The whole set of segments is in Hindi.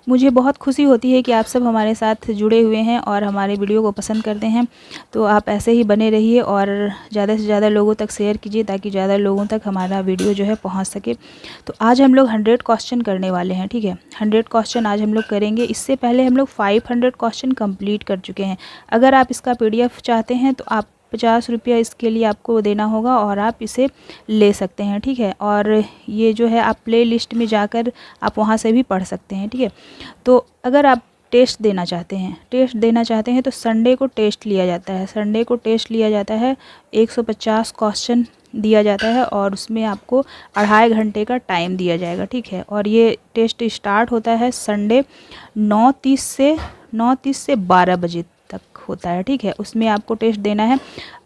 मुझे बहुत खुशी होती है कि आप सब हमारे साथ जुड़े हुए हैं और हमारे वीडियो को पसंद करते हैं। तो आप ऐसे ही बने रहिए और ज़्यादा से ज़्यादा लोगों तक शेयर कीजिए ताकि ज़्यादा लोगों तक हमारा वीडियो जो है पहुंच सके। तो आज हम लोग 100 क्वेश्चन करने वाले हैं, ठीक है। 100 क्वेश्चन आज हम लोग करेंगे। इससे पहले हम लोग 500 क्वेश्चन कंप्लीट कर चुके हैं। अगर आप इसका PDF चाहते हैं तो आप 50 रुपया इसके लिए आपको देना होगा और आप इसे ले सकते हैं, ठीक है। और ये जो है आप प्ले लिस्ट में जाकर आप वहाँ से भी पढ़ सकते हैं, ठीक है। तो अगर आप टेस्ट देना चाहते हैं तो संडे को टेस्ट लिया जाता है। 150 क्वेश्चन दिया जाता है और उसमें आपको 2.5 घंटे का टाइम दिया जाएगा, ठीक है। और ये टेस्ट स्टार्ट होता है संडे 9:30 से 12 बजे तक होता है, ठीक है। उसमें आपको टेस्ट देना है।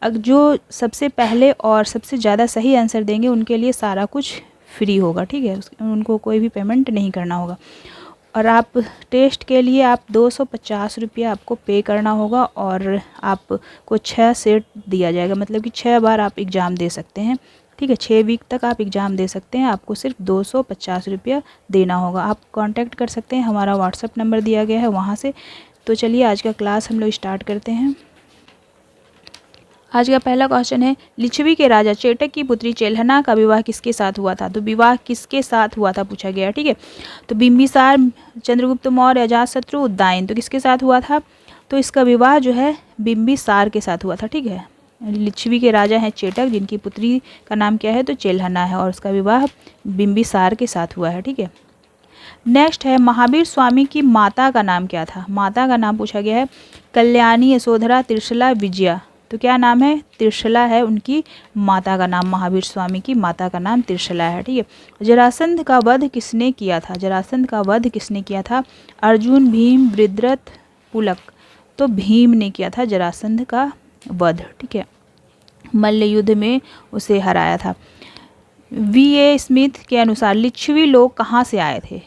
अब जो सबसे पहले और सबसे ज़्यादा सही आंसर देंगे उनके लिए सारा कुछ फ्री होगा, ठीक है। उनको कोई भी पेमेंट नहीं करना होगा। और आप टेस्ट के लिए आप 250 रुपया आपको पे करना होगा और आपको 6 सेट दिया जाएगा, मतलब कि 6 बार आप एग्ज़ाम दे सकते हैं, ठीक है। 6 वीक तक आप एग्ज़ाम दे सकते हैं। आपको सिर्फ 250 रुपया देना होगा। आप कांटेक्ट कर सकते हैं, हमारा व्हाट्सअप नंबर दिया गया है वहाँ से। तो चलिए आज का क्लास हम लोग स्टार्ट करते हैं। आज का पहला क्वेश्चन है, लिच्छवी के राजा चेटक की पुत्री चेल्हना का विवाह किसके साथ हुआ था। तो विवाह किसके साथ हुआ था पूछा गया, ठीक है। तो बिंबिसार, चंद्रगुप्त मौर्य, अजातशत्रु, उदयन, तो किसके साथ हुआ था। तो इसका विवाह जो है बिंबिसार के साथ हुआ था, ठीक है। लिच्छवी के राजा हैं चेटक, जिनकी पुत्री का नाम क्या है तो चेल्हना है, और उसका विवाह बिंबिसार के साथ हुआ है, ठीक है। नेक्स्ट है, महावीर स्वामी की माता का नाम क्या था। माता का नाम पूछा गया है कल्याणी, यशोधरा, त्रिशला, विजया। तो क्या नाम है, त्रिशला है उनकी माता का नाम। महावीर स्वामी की माता का नाम त्रिशला है, ठीक है। जरासंध का वध किसने किया था। जरासंध का वध किसने किया था। अर्जुन, भीम, वृत्रथ, पुलक। तो भीम ने किया था जरासंध का वध, ठीक है। मल्ल युद्ध में उसे हराया था। V.A. स्मिथ के अनुसार लिच्छवी लोग कहाँ से आए थे।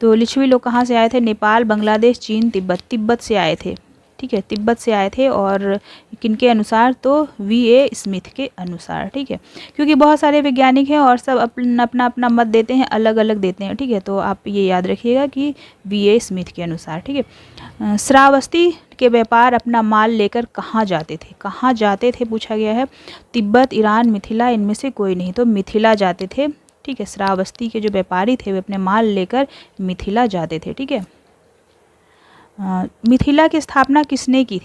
तो लिच्छवी लोग कहाँ से आए थे, नेपाल, बांग्लादेश, चीन, तिब्बत से आए थे, ठीक है। तिब्बत से आए थे। और किनके अनुसार, तो V.A. स्मिथ के अनुसार, ठीक है। क्योंकि बहुत सारे वैज्ञानिक हैं और सब अपना अपना मत देते हैं, अलग अलग देते हैं, ठीक है। तो आप ये याद रखिएगा कि V.A. स्मिथ के अनुसार, ठीक है। श्रावस्ती के व्यापार अपना माल लेकर कहाँ जाते थे पूछा गया है। तिब्बत, ईरान, मिथिला, इनमें से कोई नहीं। तो मिथिला जाते थे, ठीक है। श्रावस्ती के जो व्यापारी थे वे अपने माल लेकर मिथिला जाते थे, ठीक है। मिथिला की स्थापना किसने की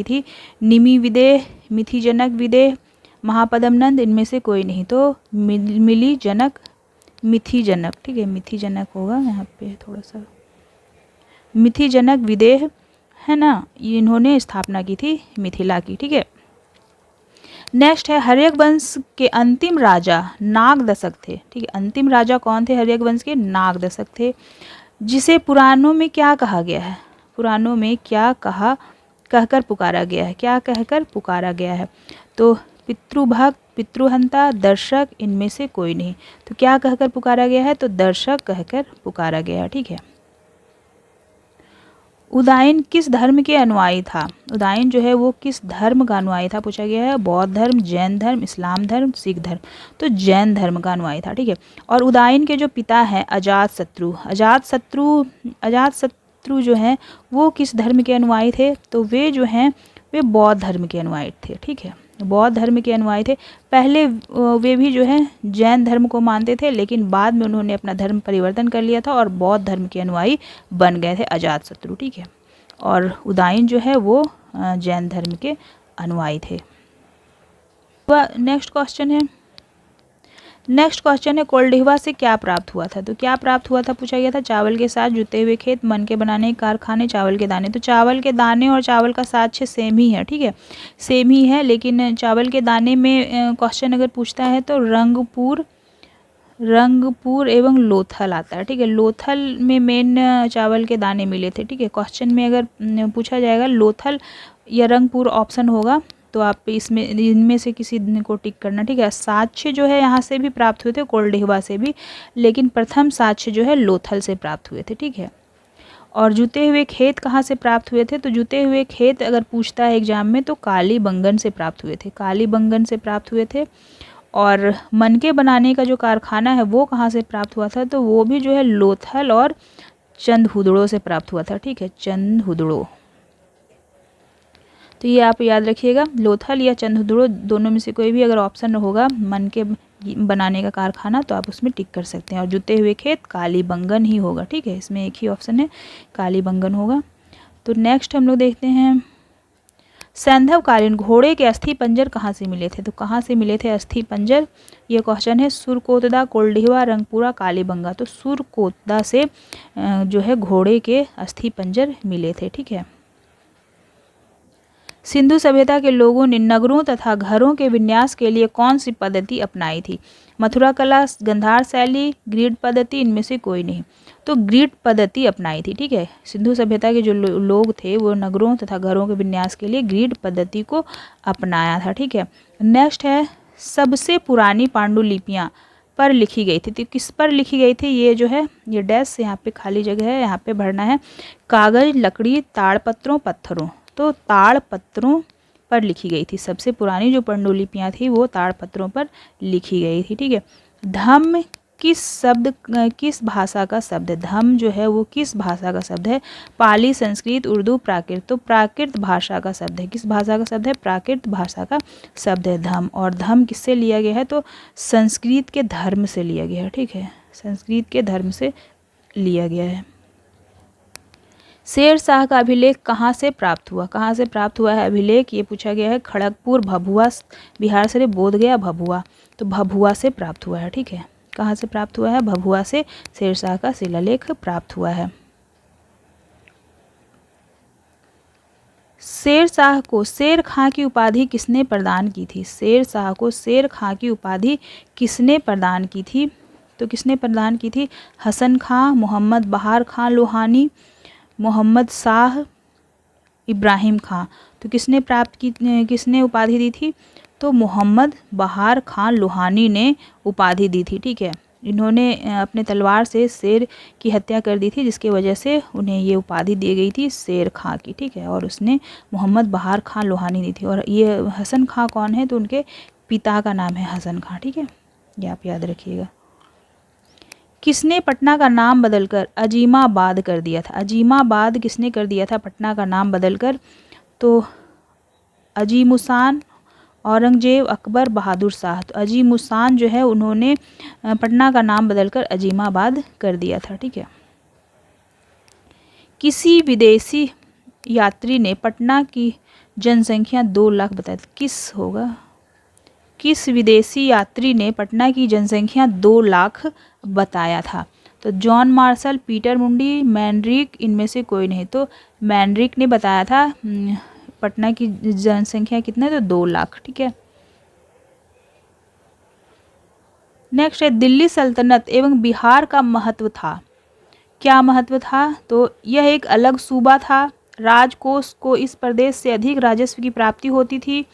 थी। निमि विदेह, मिथिजनक विदेह, महापद्मनंद, इनमें से कोई नहीं। तो मिली जनक, मिथिजनक, ठीक है। मिथिजनक होगा यहाँ पे थोड़ा सा, मिथिजनक विदेह है ना, इन्होंने स्थापना की थी मिथिला की, ठीक है। नेक्स्ट है, हर्यक वंश के अंतिम राजा नागदशक थे, ठीक है। अंतिम राजा कौन थे हर्यक वंश के, नागदशक थे। जिसे पुराणों में क्या कहा गया है, पुराणों में क्या कहकर पुकारा गया है। तो पितृभक्त, पितृहंता, दर्शक, इनमें से कोई नहीं। तो क्या कहकर पुकारा गया है, तो दर्शक कहकर पुकारा गया है, ठीक है। उदयन किस धर्म के अनुयायी था। उदयन जो है वो किस धर्म का अनुयायी था पूछा गया है। बौद्ध धर्म, जैन धर्म, इस्लाम धर्म, सिख धर्म। तो जैन धर्म का अनुयायी था, ठीक है। और उदयन के जो पिता हैं अजातशत्रु जो हैं वो किस धर्म के अनुयायी थे। तो वे जो हैं वे बौद्ध धर्म के अनुयायी थे, ठीक है। बौद्ध धर्म के अनुयायी थे। पहले वे भी जो है जैन धर्म को मानते थे, लेकिन बाद में उन्होंने अपना धर्म परिवर्तन कर लिया था और बौद्ध धर्म के अनुयायी बन गए थे अजातशत्रु, ठीक है। और उदयन जो है वो जैन धर्म के अनुयायी थे। नेक्स्ट क्वेश्चन है, कोल्डिहवा से क्या प्राप्त हुआ था। तो क्या प्राप्त हुआ था पूछा गया था। चावल के साथ, जुते हुए खेत, मन के बनाने कारखाने, चावल के दाने। तो चावल के दाने और चावल का साक्ष्य सेम ही है, ठीक है, सेम ही है। लेकिन चावल के दाने में क्वेश्चन अगर पूछता है तो रंगपुर एवं लोथल आता है, ठीक है। लोथल में मेन चावल के दाने मिले थे, ठीक है। क्वेश्चन में अगर पूछा जाएगा लोथल या रंगपुर ऑप्शन होगा तो आप इनमें से किसी को टिक करना, ठीक है। साक्ष्य जो है यहाँ से भी प्राप्त हुए थे, कोल्डिहवा से भी, लेकिन प्रथम साक्ष्य जो है लोथल से प्राप्त हुए थे, ठीक है। और जुते हुए खेत कहाँ से प्राप्त हुए थे। तो जुते हुए खेत अगर पूछता है एग्जाम में तो कालीबंगन से प्राप्त हुए थे, कालीबंगन से प्राप्त हुए थे। और मनके बनाने का जो कारखाना है वो कहाँ से प्राप्त हुआ था, तो वो भी जो है लोथल और चंदहुदड़ो से प्राप्त हुआ था। ठीक है, चंदहुदड़ो। तो ये आप याद रखिएगा, लोथल या चंदहुदड़ो दोनों में से कोई भी अगर ऑप्शन होगा मनके बनाने का कारखाना तो आप उसमें टिक कर सकते हैं। और जुते हुए खेत कालीबंगन ही होगा। ठीक है, इसमें एक ही ऑप्शन है, कालीबंगन होगा। तो नेक्स्ट हम लोग देखते हैं, सैंधवकालीन घोड़े के अस्थि पंजर कहाँ से मिले थे। तो कहाँ से मिले थे अस्थि पंजर, ये क्वेश्चन है। सुरकोतदा, कोल्डिहवा, रंगपुरा, कालीबंगा। तो सुरकोतदा से जो है घोड़े के अस्थि पंजर मिले थे। ठीक है। सिंधु सभ्यता के लोगों ने नगरों तथा घरों के विन्यास के लिए कौन सी पद्धति अपनाई थी। मथुरा कला, गंधार शैली, ग्रिड पद्धति, इनमें से कोई नहीं। तो ग्रिड पद्धति अपनाई थी। ठीक है, सिंधु सभ्यता के जो लोग थे वो नगरों तथा घरों के विन्यास के लिए ग्रिड पद्धति को अपनाया था। ठीक है। नेक्स्ट है, सबसे पुरानी पांडुलिपियाँ पर लिखी गई थी। तो किस पर लिखी गई थी, ये जो है ये डैश यहाँ पे खाली जगह है, यहाँ पे भरना है। कागज, लकड़ी, ताड़पत्रों, पत्थरों। तो ताड़पत्रों पर लिखी गई थी। सबसे पुरानी जो पांडुलिपियाँ थी वो ताड़पत्रों पर लिखी गई थी। ठीक है। धम्म किस भाषा का शब्द है। धम्म जो है वो किस भाषा का शब्द है। पाली, संस्कृत, उर्दू, प्राकृत। तो प्राकृत भाषा का शब्द है। किस भाषा का शब्द है, प्राकृत भाषा का शब्द है धम्म। और धम्म किससे लिया गया है, तो संस्कृत के धर्म से लिया गया है। ठीक है, संस्कृत के धर्म से लिया गया है। शेर शाह का अभिलेख कहाँ से प्राप्त हुआ। कहाँ से प्राप्त हुआ है अभिलेख, ये पूछा गया है। खड़गपुर, भभुआ, बिहार से बोधगया, भभुआ। तो भभुआ से प्राप्त हुआ है। ठीक है, कहाँ से प्राप्त हुआ है, भभुआ से शेर शाह का शिलालेख प्राप्त हुआ है। शेर शाह को शेर खां की उपाधि किसने प्रदान की थी। शेर शाह को शेर खां की उपाधि किसने प्रदान की थी। तो किसने प्रदान की थी, हसन खां, मोहम्मद बहार खां लोहानी, मोहम्मद शाह, इब्राहिम खां। तो किसने उपाधि दी थी, तो मोहम्मद बहार खां लोहानी ने उपाधि दी थी। ठीक है, इन्होंने अपने तलवार से शेर की हत्या कर दी थी, जिसकी वजह से उन्हें ये उपाधि दी गई थी शेर खां की। ठीक है, और उसने मोहम्मद बहार खां लोहानी दी थी। और ये हसन खां कौन है, तो उनके पिता का नाम है हसन खां। ठीक है, ये आप याद रखिएगा। किसने पटना का नाम बदलकर अजीमाबाद कर दिया था। अजीमाबाद किसने कर दिया था पटना का नाम बदलकर, तो अजीमुसान, औरंगजेब, अकबर, बहादुर शाह। तो अजीमुसान जो है उन्होंने पटना का नाम बदलकर अजीमाबाद कर दिया था। ठीक है। किसी विदेशी यात्री ने पटना की जनसंख्या 2 लाख बताया था। किस होगा, किस विदेशी यात्री ने पटना की जनसंख्या 2 लाख बताया था। तो जॉन मार्शल, पीटर मुंडी, मैनरिक, इनमें से कोई नहीं। तो मैनरिक ने बताया था पटना की जनसंख्या कितना है, तो 2 लाख। ठीक है। नेक्स्ट है, दिल्ली सल्तनत एवं बिहार का महत्व था। क्या महत्व था, तो यह एक अलग सूबा था। राजकोष को इस प्रदेश से अधिक राजस्व की प्राप्ति होती थी।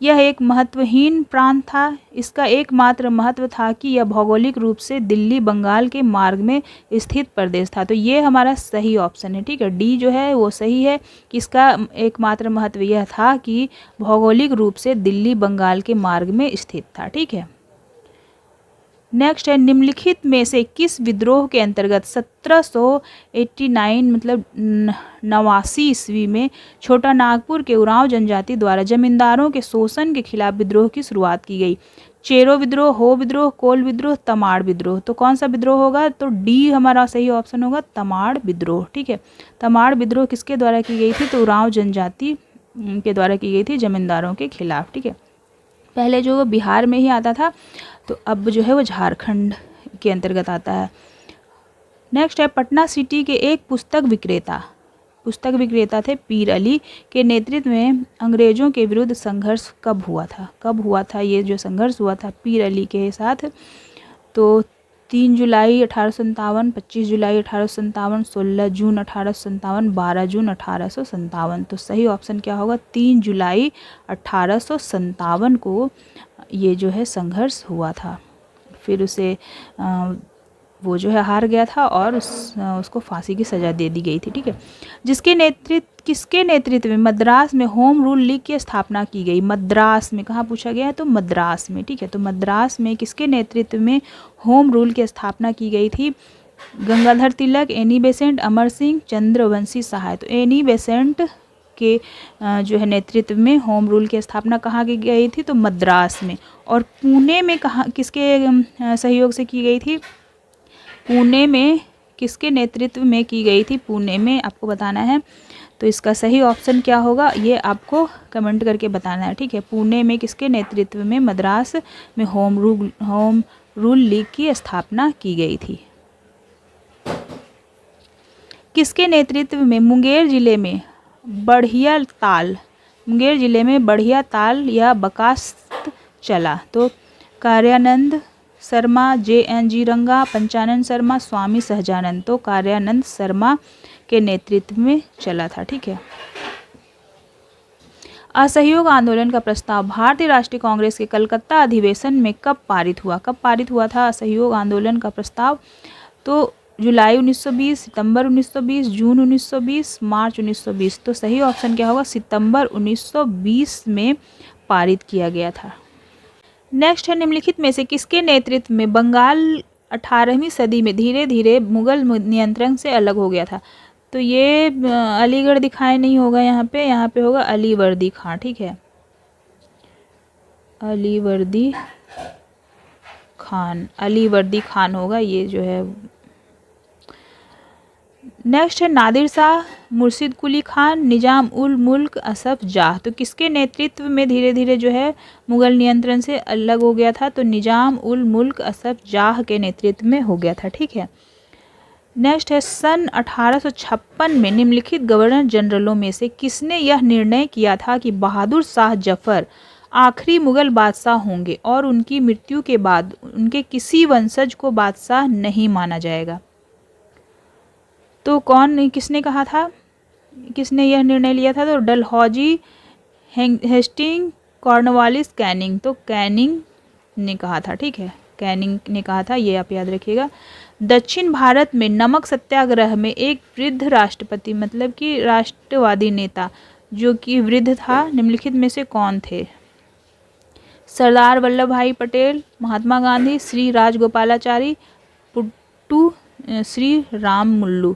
यह एक महत्वहीन प्रांत था। इसका एकमात्र महत्व था कि यह भौगोलिक रूप से दिल्ली बंगाल के मार्ग में स्थित प्रदेश था। तो ये हमारा सही ऑप्शन है। ठीक है, डी जो है वो सही है कि इसका एकमात्र महत्व यह था कि भौगोलिक रूप से दिल्ली बंगाल के मार्ग में स्थित था। ठीक है। नेक्स्ट है, निम्नलिखित में से किस विद्रोह के अंतर्गत 1789 मतलब 89 ईस्वी में छोटा नागपुर के उरांव जनजाति द्वारा जमींदारों के शोषण के खिलाफ विद्रोह की शुरुआत की गई। चेरो विद्रोह, हो विद्रोह, कोल विद्रोह, तमाड़ विद्रोह। तो कौन सा विद्रोह होगा, तो डी हमारा सही ऑप्शन होगा, तमाड़ विद्रोह। ठीक है, तमाड़ विद्रोह किसके द्वारा की गई थी, तो उरांव जनजाति के द्वारा की गई थी जमींदारों के खिलाफ। ठीक है, पहले जो बिहार में ही आता था, तो अब जो है वो झारखंड के अंतर्गत आता है। नेक्स्ट है, पटना सिटी के एक पुस्तक विक्रेता थे पीर अली के नेतृत्व में अंग्रेजों के विरुद्ध संघर्ष कब हुआ था। ये जो संघर्ष हुआ था पीर अली के साथ, तो 3 जुलाई 1857, 25 जुलाई 1857, 16 जून 1857, 12 जून 1857। तो सही ऑप्शन क्या होगा, 3 जुलाई 1857 को ये जो है संघर्ष हुआ था। फिर उसे वो जो है हार गया था और उसको फांसी की सज़ा दे दी गई थी। ठीक है। किसके नेतृत्व में मद्रास में होम रूल लीग की स्थापना की गई? मद्रास में, कहाँ पूछा गया है? तो मद्रास में। ठीक है। तो मद्रास में किसके नेतृत्व में होम रूल की स्थापना की गई थी? गंगाधर तिलक, एनी बेसेंट, अमर सिंह, चंद्रवंशी सहाय। तो एनी बेसेंट के जो है नेतृत्व में होम रूल की स्थापना कहाँ की गई थी? तो मद्रास में। और पुणे में कहाँ, किसके सहयोग से की गई थी? पुणे में किसके नेतृत्व में की गई थी? पुणे में आपको बताना है। तो इसका सही ऑप्शन क्या होगा ये आपको कमेंट करके बताना है। ठीक है। पुणे में किसके नेतृत्व में मद्रास में होम रूल लीग की स्थापना की गई थी? किसके नेतृत्व में मुंगेर जिले में बढ़िया ताल या बकास्त चला? तो कार्यानंद शर्मा, JNG रंगा, पंचानन शर्मा, स्वामी सहजानंद। तो कार्यानंद शर्मा के नेतृत्व में चला था। ठीक है। असहयोग आंदोलन का प्रस्ताव भारतीय राष्ट्रीय कांग्रेस के कलकत्ता अधिवेशन में कब पारित हुआ? कब पारित हुआ था असहयोग आंदोलन का प्रस्ताव? तो जुलाई 1920, सितंबर 1920, जून 1920, मार्च 1920। तो सही ऑप्शन क्या होगा? सितंबर 1920 में पारित किया गया था। नेक्स्ट है, निम्नलिखित में से किसके नेतृत्व में बंगाल 18वीं सदी में धीरे धीरे मुगल नियंत्रण से अलग हो गया था? तो ये अलीगढ़ दिखाए नहीं होगा यहाँ पे होगा अलीवर्दी खां। ठीक है। अलीवर्दी खान होगा ये जो है। नेक्स्ट है, नादिर शाह, मुर्शिद कुली खान, निजाम उल मुल्क असफ जाह। तो किसके नेतृत्व में धीरे धीरे जो है मुगल नियंत्रण से अलग हो गया था? तो निजाम उल मुल्क असफ जाह के नेतृत्व में हो गया था। ठीक है। नेक्स्ट है, सन 1856 में निम्नलिखित गवर्नर जनरलों में से किसने यह निर्णय किया था कि बहादुर शाह जफर आखिरी मुगल बादशाह होंगे और उनकी मृत्यु के बाद उनके किसी वंशज को बादशाह नहीं माना जाएगा? तो किसने कहा था, किसने यह निर्णय लिया था? तो डलहौजी, हेस्टिंग, कॉर्नवालिस, कैनिंग। तो कैनिंग ने कहा था। ठीक है। कैनिंग ने कहा था, ये आप याद रखिएगा। दक्षिण भारत में नमक सत्याग्रह में एक वृद्ध राष्ट्रपति, मतलब कि राष्ट्रवादी नेता जो कि वृद्ध था, निम्नलिखित में से कौन थे? सरदार वल्लभ भाई पटेल, महात्मा गांधी, श्री राजगोपालाचारी, पुट्टू श्री राम मुल्लू।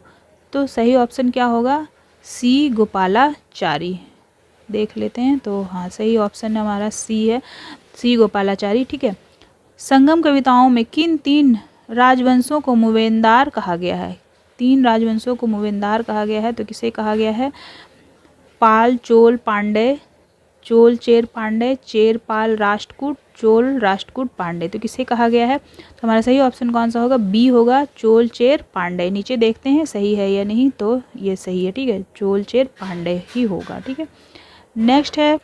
तो सही ऑप्शन क्या होगा? सी गोपालाचारी। देख लेते हैं। तो हाँ, सही ऑप्शन हमारा सी है, सी गोपालाचारी। ठीक है। संगम कविताओं में किन 3 राजवंशों को मूवेंदार कहा गया है? 3 राजवंशों को मूवेंदार कहा गया है। तो किसे कहा गया है? पाल, चोल, पांडे, चोल चेर पांडे, चेर पाल राष्ट्रकूट, चोल राष्ट्रकूट पांडे। तो किसे कहा गया है? तो हमारा सही ऑप्शन कौन सा होगा? बी होगा, चोल चेर पांडे। नीचे देखते हैं सही है या नहीं। तो ये सही है। ठीक है। चोल चेर पांडे ही होगा। ठीक है। नेक्स्ट है,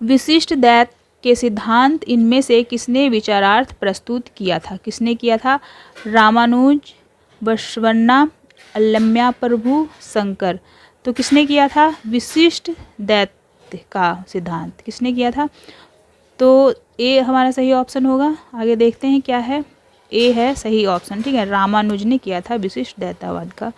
विशिष्ट द्वैत के सिद्धांत इनमें से किसने विचारार्थ प्रस्तुत किया था? किसने किया था? रामानुज, बसवन्ना, अल्लम्या प्रभु, शंकर। तो किसने किया था? विशिष्ट द्वैत का सिद्धांत किसने किया था? तो ए हमारा सही ऑप्शन होगा। आगे देखते हैं क्या है। ए है सही ऑप्शन। ठीक है। रामानुज ने किया था विशिष्ट द्वैतवाद का।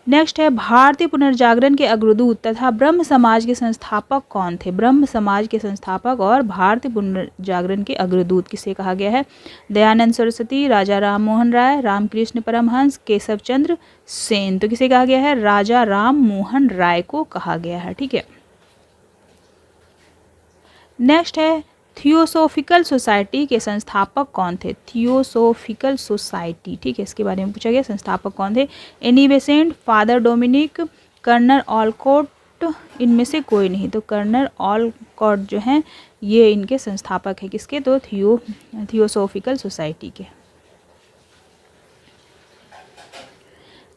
नेक्स्ट है, भारतीय पुनर्जागरण के अग्रदूत तथा ब्रह्म समाज के संस्थापक कौन थे? ब्रह्म समाज के संस्थापक और भारतीय पुनर्जागरण के अग्रदूत किसे कहा गया है? दयानंद सरस्वती, राजा राम मोहन राय, रामकृष्ण परमहंस, केशव चंद्र सेन। तो किसे कहा गया है? राजा राम मोहन राय को कहा गया है। ठीक है। नेक्स्ट है, थियोसोफिकल सोसाइटी के संस्थापक कौन थे? Theosophical society. ठीक है। इसके बारे में पूछा गया, संस्थापक कौन थे? Annie Besant, father Dominic, colonel Olcott, इनमें से कोई नहीं। तो कर्नल ऑलकॉट जो हैं ये इनके संस्थापक हैं। किसके? तो थियोसोफिकल सोसाइटी के।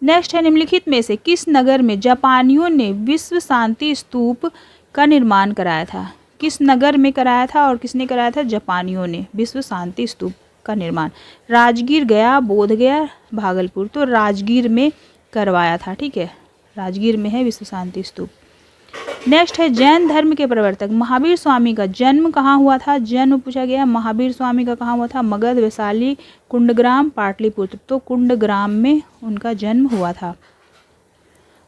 नेक्स्ट है, निम्नलिखित में से किस नगर में जापानियों ने विश्व शांति स्तूप का निर्माण कराया था? किस नगर में कराया था और किसने कराया था? जापानियों ने विश्व शांति स्तूप का निर्माण। राजगीर, गया, बोधगया, भागलपुर। तो राजगीर में करवाया था। ठीक है। राजगीर में है विश्व शांति स्तूप। नेक्स्ट है जैन धर्म के प्रवर्तक महावीर स्वामी का जन्म कहाँ हुआ था। जन्म पूछा गया है महावीर स्वामी का कहाँ हुआ था। मगध, वैशाली, कुंडग्राम, पाटलिपुत्र। तो कुंडग्राम में उनका जन्म हुआ था।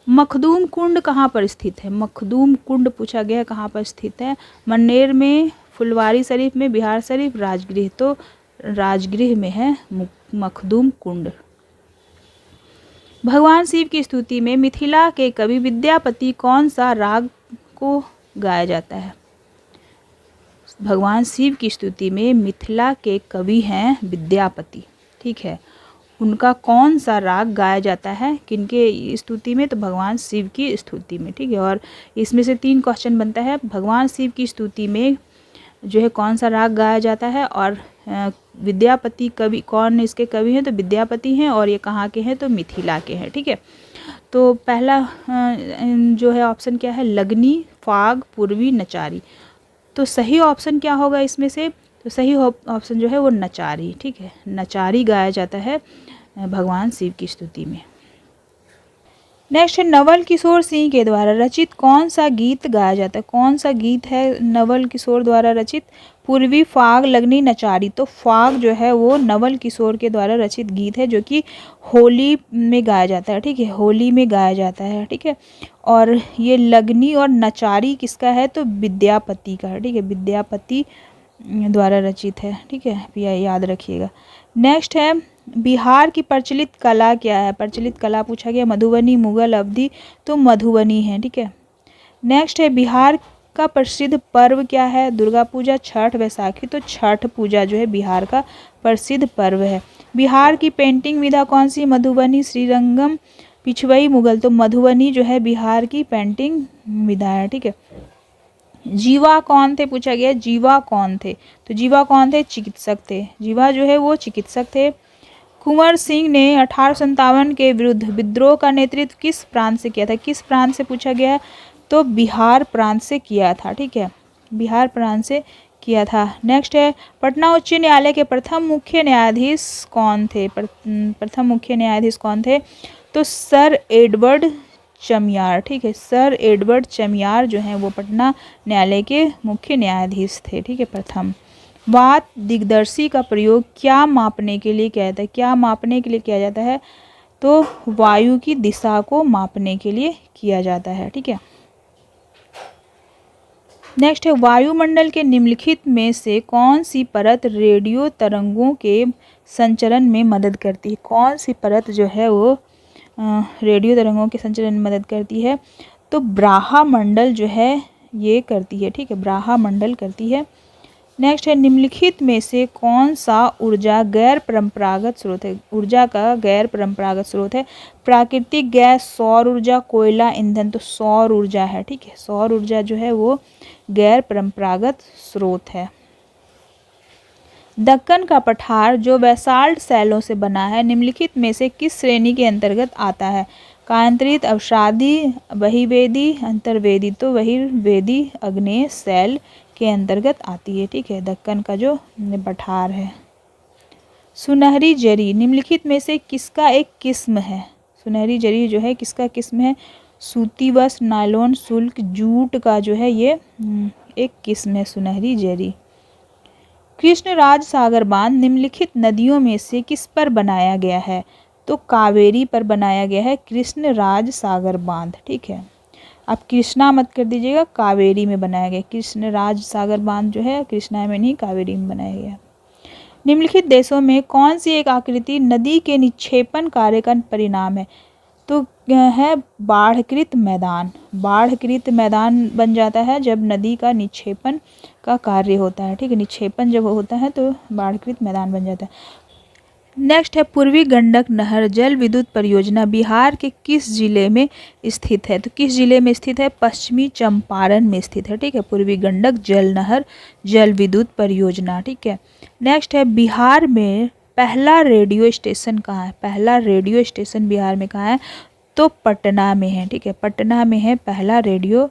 मखदूम कुंड कहाँ पर स्थित है। मखदूम कुंड पूछा गया कहाँ पर स्थित है। मन्नेर में, फुलवारी शरीफ में, बिहार शरीफ, राजगृह। तो राजगृह में है मखदूम कुंड। भगवान शिव की स्तुति में मिथिला के कवि विद्यापति कौन सा राग को गाया जाता है। भगवान शिव की स्तुति में मिथिला के कवि हैं विद्यापति, ठीक है। उनका कौन सा राग गाया जाता है किनके स्तुति में, तो भगवान शिव की स्तुति में, ठीक है। और इसमें से 3 क्वेश्चन बनता है। भगवान शिव की स्तुति में जो है कौन सा राग गाया जाता है, और विद्यापति कवि कौन इसके कवि हैं, तो विद्यापति हैं, और ये कहाँ के हैं, तो मिथिला के हैं, ठीक है। तो पहला जो है ऑप्शन क्या है, लगनी, फाग, पूर्वी, नचारी। तो सही ऑप्शन क्या होगा इसमें से, तो सही ऑप्शन जो है वो नचारी, ठीक है। नचारी गाया जाता है भगवान शिव की स्तुति में। नेक्स्ट है नवल किशोर सिंह के द्वारा रचित कौन सा गीत गाया जाता है। कौन सा गीत है नवल किशोर द्वारा रचित। पूर्वी, फाग, लगनी, नचारी। तो फाग जो है वो नवल किशोर के द्वारा रचित गीत है जो कि होली में गाया जाता है, ठीक है। होली में गाया जाता है, ठीक है। और ये लगनी और नचारी किसका है, तो विद्यापति का है, ठीक है। विद्यापति द्वारा रचित है, ठीक है, याद रखिएगा। नेक्स्ट है बिहार की प्रचलित कला क्या है। प्रचलित कला पूछा गया मधुबनी, मुगल, अवधी। तो मधुबनी है, ठीक है। नेक्स्ट है बिहार का प्रसिद्ध पर्व क्या है। दुर्गा पूजा, छठ, वैसाखी। तो छठ पूजा जो है बिहार का प्रसिद्ध पर्व है। बिहार की पेंटिंग विधा कौन सी, मधुबनी, श्रीरंगम, पिछवई, मुगल। तो मधुबनी जो है बिहार की पेंटिंग विधा है, ठीक है। जीवा कौन थे पूछा गया। जीवा कौन थे, तो जीवा कौन थे, चिकित्सक थे। जीवा जो है वो चिकित्सक थे। कुंवर सिंह ने 1857 के विरुद्ध विद्रोह का नेतृत्व किस प्रांत से किया था। किस प्रांत से पूछा गया है, तो बिहार प्रांत से किया था, ठीक है। बिहार प्रांत से किया था। नेक्स्ट है पटना उच्च न्यायालय के प्रथम मुख्य न्यायाधीश कौन थे। प्रथम मुख्य न्यायाधीश कौन थे, तो सर एडवर्ड चमियार, ठीक है। सर एडवर्ड चमियार जो हैं वो पटना न्यायालय के मुख्य न्यायाधीश थे, ठीक है, प्रथम। वात दिग्दर्शी का प्रयोग क्या मापने के लिए किया जाता है। क्या मापने के लिए किया जाता है, तो वायु की दिशा को मापने के लिए किया जाता है, ठीक है। नेक्स्ट है वायुमंडल के निम्नलिखित में से कौन सी परत रेडियो तरंगों के संचरण में मदद करती है। कौन सी परत जो है वो रेडियो तरंगों के संचरण में मदद करती है, तो ब्राह्मंडल जो है ये करती है, ठीक है। ब्राह्मंडल करती है। नेक्स्ट है निम्नलिखित में से कौन सा ऊर्जा गैर परंपरागत स्रोत है। ऊर्जा का गैर परंपरागत स्रोत है। प्राकृतिक गैस, सौर ऊर्जा, कोयला, ईंधन। तो सौर ऊर्जा है, ठीक है। सौर ऊर्जा जो है वो गैर परंपरागत स्रोत है। दक्कन का पठार जो बेसाल्ट शैलों से बना है निम्नलिखित में से किस श्रेणी के अंतर्गत आता है। कायांतरित, अवसादी, बहिर्वेदी, अंतर्वेदी। तो बहिर्वेदी आग्नेय शैल के अंतर्गत आती है, ठीक है, दक्कन का जो पठार है। सुनहरी जरी निम्नलिखित में से किसका एक किस्म है। सुनहरी जरी जो है किसका किस्म है, सूती वस्त्र, नायलॉन, शुल्क, जूट का जो है ये एक किस्म है सुनहरी जरी। कृष्णराज सागर बांध निम्नलिखित नदियों में से किस पर बनाया गया है, तो कावेरी पर बनाया गया है कृष्णराज सागर बांध, ठीक है। आप कृष्णा मत कर दीजिएगा, कावेरी में बनाया गया। कृष्णराज सागर बांध जो है कृष्णा में नहीं कावेरी में बनाया गया। निम्नलिखित देशों में कौन सी एक आकृति नदी के निक्षेपण कार्य का परिणाम है, तो है बाढ़कृत मैदान। बाढ़कृत मैदान बन जाता है जब नदी का निक्षेपण का कार्य होता है, ठीक है। निक्षेपण जब होता है तो बाढ़कृत मैदान बन जाता है। नेक्स्ट है पूर्वी गंडक नहर जल विद्युत परियोजना बिहार के किस जिले में स्थित है। तो किस जिले में स्थित है, पश्चिमी चंपारण में स्थित है, ठीक है। पूर्वी गंडक जल नहर जल विद्युत परियोजना, ठीक है। नेक्स्ट है बिहार में पहला रेडियो स्टेशन कहाँ है। पहला रेडियो स्टेशन बिहार में कहाँ है, तो पटना में है, ठीक है। पटना में है पहला रेडियो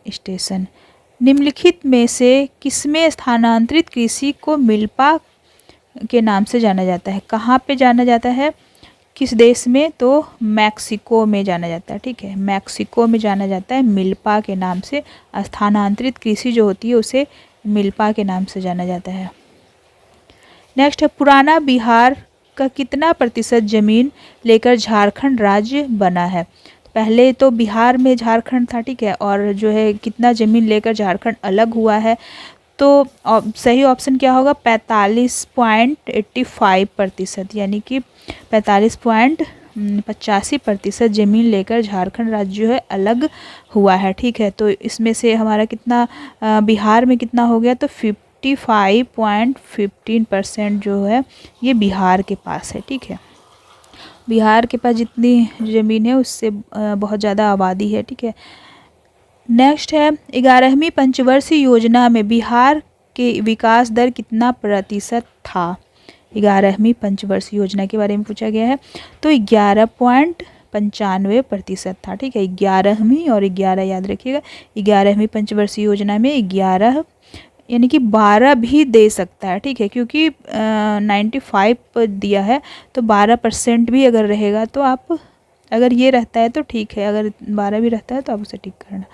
स्टेशन। निम्नलिखित में से किसमें स्थानांतरित कृषि को मिल्पा के नाम से जाना जाता है। कहाँ पे जाना जाता है, किस देश में? तो मैक्सिको में जाना जाता है, ठीक है, मैक्सिको में जाना जाता है मिल्पा के नाम से। स्थानांतरित कृषि जो होती है उसे मिल्पा के नाम से जाना जाता है। नेक्स्ट है, पुराना बिहार का कितना प्रतिशत जमीन लेकर झारखंड राज्य बना है? पहले तो बिहार में झारखंड था, ठीक है, और जो है कितना ज़मीन लेकर झारखंड अलग हुआ है, तो सही ऑप्शन क्या होगा? 45.85%, यानी कि 45.85% ज़मीन लेकर झारखंड राज्य जो है अलग हुआ है, ठीक है। तो इसमें से हमारा कितना बिहार में कितना हो गया? तो 55.15% जो है ये बिहार के पास है, ठीक है। बिहार के पास जितनी ज़मीन है उससे बहुत ज़्यादा आबादी है, ठीक है। नेक्स्ट है, 11वीं पंचवर्षीय योजना में बिहार के विकास दर कितना प्रतिशत था? 11वीं पंचवर्षीय योजना के बारे में पूछा गया है, तो 11.95% था, ठीक है। 11वीं और 11 याद रखिएगा। 11वीं पंचवर्षीय योजना में 11 यानी कि 12 भी दे सकता है, ठीक है, क्योंकि 95 दिया है, तो 12% भी अगर रहेगा तो आप, अगर ये रहता है तो ठीक है, अगर 12 भी रहता है तो आप उसे ठीक करना।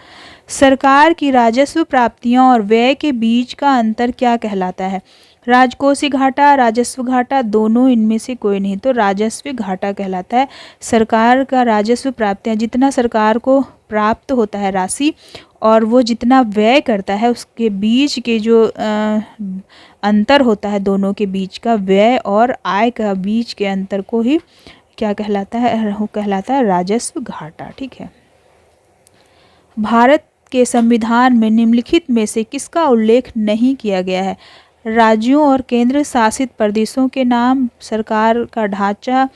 सरकार की राजस्व प्राप्तियों और व्यय के बीच का अंतर क्या कहलाता है? राजकोषीय घाटा, राजस्व घाटा, दोनों, इनमें से कोई नहीं, तो राजस्व घाटा कहलाता है। सरकार का राजस्व प्राप्तियां, जितना सरकार को प्राप्त होता है राशि और वो जितना व्यय करता है उसके बीच के जो अंतर होता है, दोनों के बीच का, व्यय और आय का बीच के अंतर को ही क्या कहलाता है? वो कहलाता है राजस्व घाटा, ठीक है। भारत के संविधान में निम्नलिखित में से किसका उल्लेख नहीं किया गया है? राज्यों और केंद्र शासित प्रदेशों के नाम, सरकार का ढांचा,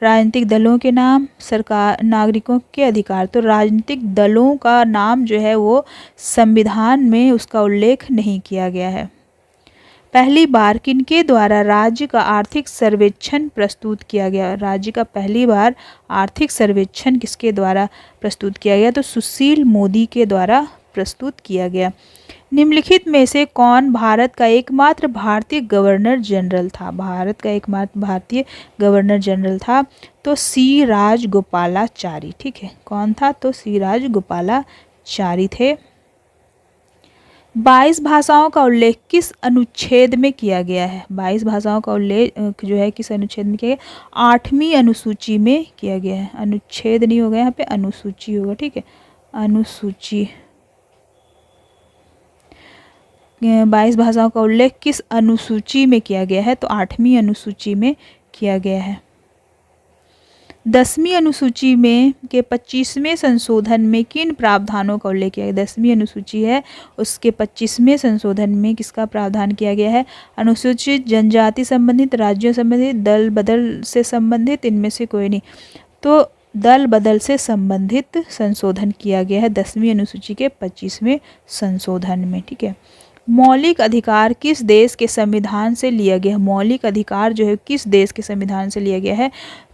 राजनीतिक दलों के नाम, सरकार, नागरिकों के अधिकार। तो राजनीतिक दलों का नाम जो है वो संविधान में उसका उल्लेख नहीं किया गया है। पहली बार किनके द्वारा राज्य का आर्थिक सर्वेक्षण प्रस्तुत किया गया? राज्य का पहली बार आर्थिक सर्वेक्षण किसके द्वारा प्रस्तुत किया गया? तो सुशील मोदी के द्वारा प्रस्तुत किया गया। निम्नलिखित में से कौन भारत का एकमात्र भारतीय गवर्नर जनरल था? भारत का एकमात्र भारतीय गवर्नर जनरल था, तो सी राजगोपालाचारी, ठीक है। कौन था? तो सी राजगोपालाचारी थे। 22 भाषाओं का उल्लेख किस अनुच्छेद में किया गया है? 22 भाषाओं का उल्लेख जो है किस अनुच्छेद में किया गया? 8वीं अनुसूची में किया गया है। अनुच्छेद नहीं होगा यहाँ पे, अनुसूची होगा, ठीक है। अनुसूची, 22 भाषाओं का उल्लेख किस अनुसूची में किया गया है? तो 8वीं अनुसूची में किया गया है। 10वीं अनुसूची में के 25वें संशोधन में किन प्रावधानों का उल्लेख किया गया? 10वीं अनुसूची है, उसके 25वें संशोधन में किसका प्रावधान किया गया है? अनुसूचित जनजाति संबंधित, राज्यों संबंधित, दल बदल से संबंधित, इनमें से कोई नहीं, तो दल बदल से संबंधित संशोधन किया गया है 10वीं अनुसूची के 25वें संशोधन में, ठीक है। मौलिक अधिकार किस देश के संविधान से लिया गया है? मौलिक अधिकार जो है किस देश के संविधान से लिया गया है?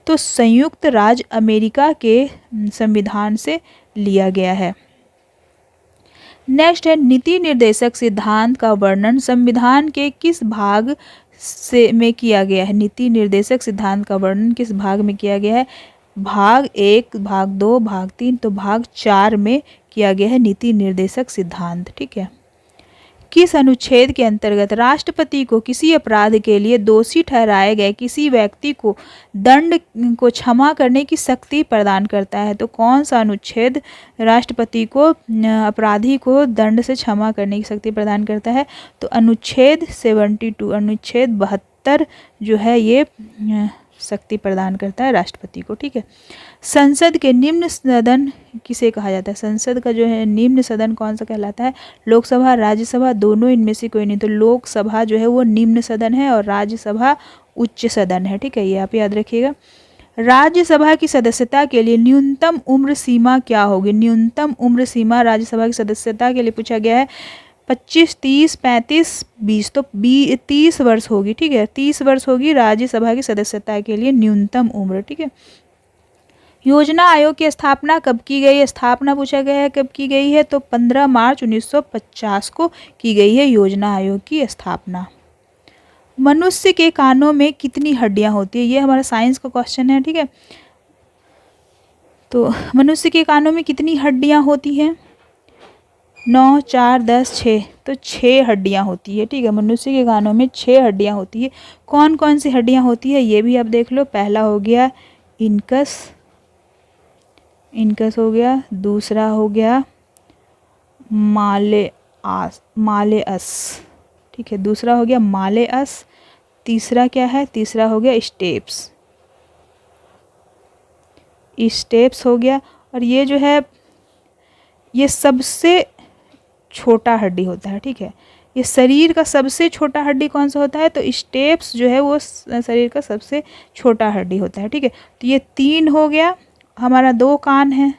तो संयुक्त राज्य अमेरिका के संविधान से लिया गया है। नेक्स्ट है, नीति निर्देशक सिद्धांत का वर्णन संविधान के किस भाग से में किया गया है? नीति निर्देशक सिद्धांत का वर्णन किस भाग में किया गया है? भाग 1, भाग 2, भाग 3, तो भाग 4 में किया गया है नीति निर्देशक सिद्धांत, ठीक है। किस अनुच्छेद के अंतर्गत राष्ट्रपति को किसी अपराध के लिए दोषी ठहराए गए किसी व्यक्ति को दंड को क्षमा करने की शक्ति प्रदान करता है? तो कौन सा अनुच्छेद राष्ट्रपति को अपराधी को दंड से क्षमा करने की शक्ति प्रदान करता है? तो अनुच्छेद 72, अनुच्छेद 72 जो है ये शक्ति प्रदान करता है राष्ट्रपति को, ठीक है। संसद के निम्न सदन किसे कहा जाता है? संसद का जो है निम्न सदन कौन सा कहलाता है? लोकसभा, राज्यसभा, दोनों, इनमें से कोई नहीं, तो लोकसभा जो है वो निम्न सदन है और राज्यसभा उच्च सदन है, ठीक है, ये आप याद रखिएगा। राज्यसभा की सदस्यता के लिए न्यूनतम उम्र सीमा क्या होगी? न्यूनतम उम्र सीमा राज्यसभा की सदस्यता के लिए पूछा गया है 25, 30, 35, 20, तो 30 वर्ष होगी, ठीक है, 30 वर्ष होगी राज्यसभा की सदस्यता के लिए न्यूनतम उम्र, ठीक है। योजना आयोग की स्थापना कब की गई है? स्थापना पूछा गया है कब की गई है? तो 15 मार्च 1950 को की गई है योजना आयोग की स्थापना। मनुष्य के कानों में कितनी हड्डियां होती है, ये हमारा साइंस का क्वेश्चन है, ठीक है। तो मनुष्य के कानों में कितनी हड्डियां होती हैं, 9, 4, 10, 6, तो 6 हड्डियां होती है, ठीक है। मनुष्य के कानों में 6 हड्डियां होती है। कौन कौन सी हड्डियां होती है ये भी आप देख लो। पहला हो गया इनकस, इनकस हो गया। दूसरा हो गया मालेअस, ठीक है, दूसरा हो गया मालेअस। तीसरा क्या है, तीसरा हो गया स्टेप्स, स्टेप्स हो गया। और ये जो है ये सबसे छोटा हड्डी होता है, ठीक है। ये शरीर का सबसे छोटा हड्डी कौन सा होता है, तो स्टेप्स जो है वो शरीर का सबसे छोटा हड्डी होता है, ठीक है। तो ये 3 हो गया, हमारा 2 कान है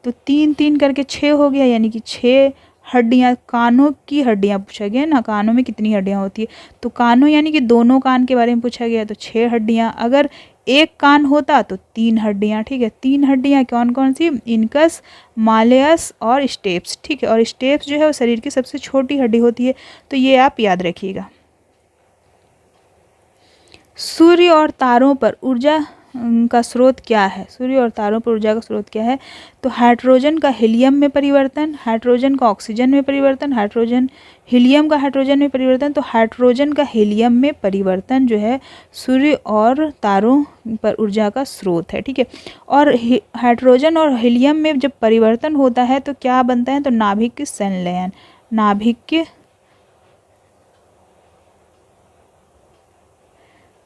तो 3 3 करके 6 हो गया, यानी कि 6 हड्डियाँ। कानों की हड्डियाँ पूछा गया ना, कानों में कितनी हड्डियाँ होती है, तो कानों यानी कि दोनों कान के बारे में पूछा गया, तो 6 हड्डियाँ। अगर एक कान होता तो 3 हड्डियाँ, ठीक है। 3 हड्डियाँ कौन कौन सी, इनकस, मालेअस और स्टेप्स, ठीक है। और स्टेप्स जो है वो शरीर की सबसे छोटी हड्डी होती है, तो ये आप याद रखिएगा। सूर्य और तारों पर ऊर्जा का स्रोत क्या है, सूर्य और तारों पर ऊर्जा का स्रोत क्या है, तो हाइड्रोजन का हीलियम में परिवर्तन, हाइड्रोजन का ऑक्सीजन में परिवर्तन, हाइड्रोजन हीलियम का हाइड्रोजन में परिवर्तन। तो हाइड्रोजन का हीलियम में परिवर्तन जो है सूर्य और तारों पर ऊर्जा का स्रोत है, ठीक है। और हाइड्रोजन और हीलियम में जब परिवर्तन होता है तो क्या बनता है, तो नाभिक संलयन, नाभिक,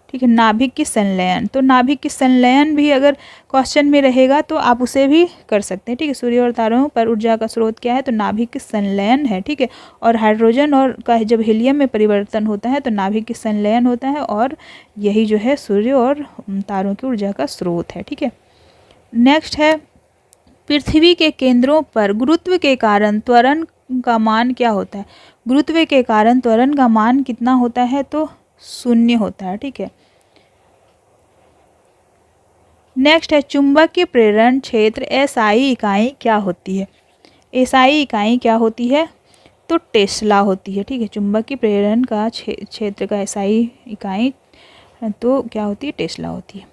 ठीक है, नाभिक की संलयन। तो नाभिक की संलयन भी अगर क्वेश्चन में रहेगा तो आप उसे भी कर सकते हैं, ठीक है। सूर्य और तारों पर ऊर्जा का स्रोत क्या है, तो नाभिक की संलयन है, ठीक है। और हाइड्रोजन और का जब हीलियम में परिवर्तन होता है तो नाभिक की संलयन होता है, और यही जो है सूर्य और तारों की ऊर्जा का स्रोत है, ठीक है। नेक्स्ट है, पृथ्वी के केंद्रों पर गुरुत्व के कारण त्वरण का मान क्या होता है, गुरुत्व के कारण त्वरण का मान कितना होता है, तो 0 होता है, ठीक है। नेक्स्ट है, चुंबकीय प्रेरण क्षेत्र एसआई इकाई क्या होती है, एसआई इकाई क्या होती है, तो टेस्ला होती है, ठीक है। चुंबकीय प्रेरण का क्षेत्र का एसआई इकाई तो क्या होती है, टेस्ला होती है।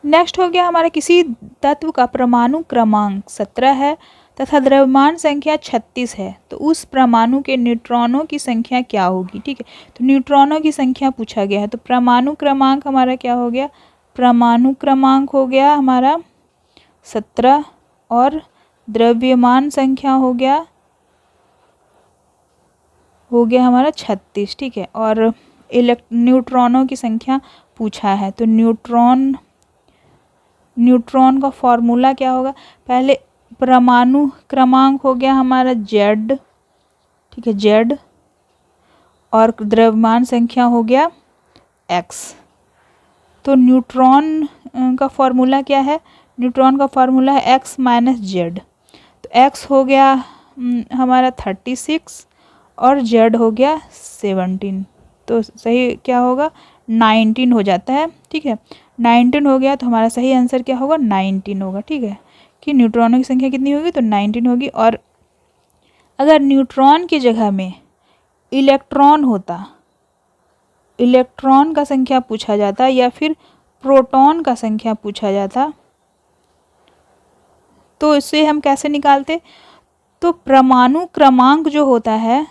नेक्स्ट हो गया हमारा, किसी तत्व का परमाणु क्रमांक 17 है तथा द्रव्यमान संख्या 36 है, तो उस परमाणु के न्यूट्रॉनों की संख्या क्या होगी, ठीक है। तो न्यूट्रॉनों की संख्या पूछा गया है, तो परमाणु क्रमांक हमारा क्या हो गया, परमाणु क्रमांक हो गया हमारा 17 और द्रव्यमान संख्या हो गया हमारा 36, ठीक है। और न्यूट्रॉनों की संख्या पूछा है, तो न्यूट्रॉन का फॉर्मूला क्या होगा, पहले परमाणु क्रमांक हो गया हमारा Z, ठीक है, Z, और द्रव्यमान संख्या हो गया X। तो न्यूट्रॉन का फॉर्मूला क्या है, न्यूट्रॉन का फॉर्मूला है X माइनस Z। तो X हो गया हमारा 36 और Z हो गया 17, तो सही क्या होगा, 19 हो जाता है, ठीक है। 19 हो गया तो हमारा सही आंसर क्या होगा, 19 होगा, ठीक है। कि न्यूट्रॉनों की संख्या कितनी होगी, तो 19 होगी। और अगर न्यूट्रॉन की जगह में इलेक्ट्रॉन होता, इलेक्ट्रॉन का संख्या पूछा जाता या फिर प्रोटॉन का संख्या पूछा जाता, तो इसे हम कैसे निकालते, तो परमाणु क्रमांक जो होता है